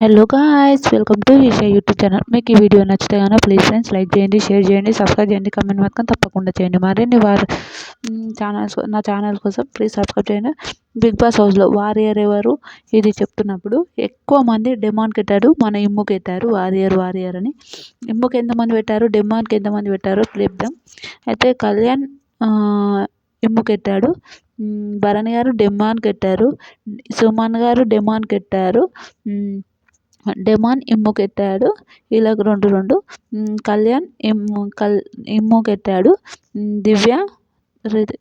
Hello guys, welcome to Isha YouTube channel. మీకు ఈ video నచ్చితే కనుక ప్లీజ్ ఫ్రెండ్స్ లైక్ చేయండి, షేర్ చేయండి, సబ్స్క్రైబ్ చేయండి, కమెంట్ మాత్రం తప్పకుండా చేయండి. మరిన్ని వారు నా ఛానల్ కోసం ప్లీజ్ సబ్స్క్రైబ్ చేయండి. బిగ్ బాస్ హౌస్లో వారియర్ ఎవరు ఇది చెప్తున్నప్పుడు ఎక్కువ మంది డెమాన్కి పెట్టారు, మన ఇమ్ముకి పెట్టారు వారియర్ అని. ఇమ్ముకి ఎంతమంది పెట్టారు, డెమాన్కి ఎంతమంది పెట్టారు చెప్దాం. అయితే కళ్యాణ్ ఇమ్ముకి పెట్టాడు, భరణి గారు డెమాన్కి పెట్టారు, సుమన్ గారు డెమాన్కి పెట్టారు, డెమాన్ ఇమ్ముకి పెట్టాడు. వీళ్ళకి రెండు కళ్యాణ్ ఇమ్ముకి పెట్టాడు. దివ్య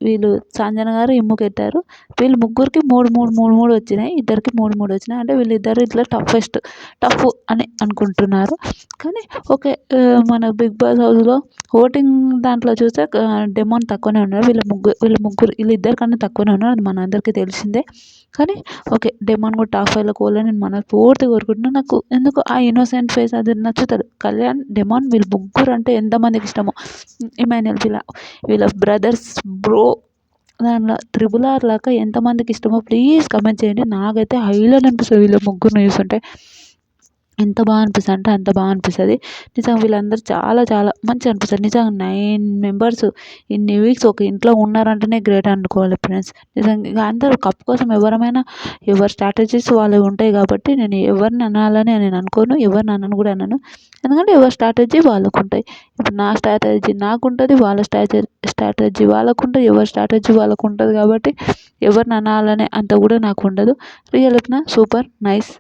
వీళ్ళు సంజన గారు ఇమ్ముకి పెట్టారు. వీళ్ళు ముగ్గురికి మూడు వచ్చినాయి, ఇద్దరికి మూడు వచ్చినాయి. అంటే వీళ్ళిద్దరు ఇట్లా టఫ్ అని అనుకుంటున్నారు. కానీ ఓకే, మన బిగ్ బాస్ హౌస్లో ఓటింగ్ దాంట్లో చూస్తే డెమాన్ తక్కువనే ఉన్నారు. వీళ్ళిద్దరి కన్నా తక్కువనే ఉన్నారు, అది మన అందరికీ తెలిసిందే. కానీ ఓకే, డెమాన్ కూడా టాప్ 5లోకి పోవాలని నేను మనస్ఫూర్తిగా కోరుకుంటున్నాను. నాకు ఎందుకు ఆ ఇన్నోసెంట్ ఫేస్ అది నచ్చుతాడు. కళ్యాణ్, డెమాన్ వీళ్ళు ముగ్గురు అంటే ఎంతమందికి ఇష్టమో. ఇమాన్యుల్ వీళ్ళ బ్రదర్స్ బ్రో దాంట్లో RRR లాగా ఎంతమందికి ఇష్టమో ప్లీజ్ కమెంట్ చేయండి. నాకైతే హైలైట్ అనిపిస్తుంది వీళ్ళ ముగ్గురిని చూస్తుంటే. ఎంత బాగా అనిపిస్తుంది అంటే అంత బాగా అనిపిస్తుంది. నిజంగా వీళ్ళందరూ చాలా చాలా మంచిగా అనిపిస్తుంది. నిజంగా 9 మెంబర్స్ ఇన్ని వీక్స్ ఒక ఇంట్లో ఉన్నారంటేనే గ్రేట్ అనుకోవాలి ఫ్రెండ్స్. నిజంగా ఇక అందరూ కప్ కోసం ఎవరి స్ట్రాటజీస్ వాళ్ళవి ఉంటాయి కాబట్టి నేను ఎవరిని అనాలని నేను అనుకోను, ఎవరిని అనను కూడా అనను. ఎందుకంటే ఎవరి స్ట్రాటజీ వాళ్ళకు ఉంటాయి. ఇప్పుడు నా స్ట్రాటజీ నాకు ఉంటుంది, వాళ్ళ స్ట్రాటజీ వాళ్ళకు ఉంటుంది, ఎవరి స్ట్రాటజీ వాళ్ళకు ఉంటుంది. కాబట్టి ఎవరిని అనాలనే అంత కూడా నాకు ఉండదు. రియల్ చెప్పిన సూపర్ నైస్.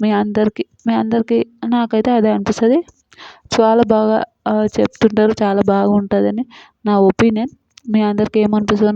మీ అందరికీ నాకైతే అదే అనిపిస్తుంది. చాలా బాగా చెప్తుంటారు, చాలా బాగుంటుందని నా ఒపీనియన్. మీ అందరికీ ఏమనిపిస్తుందో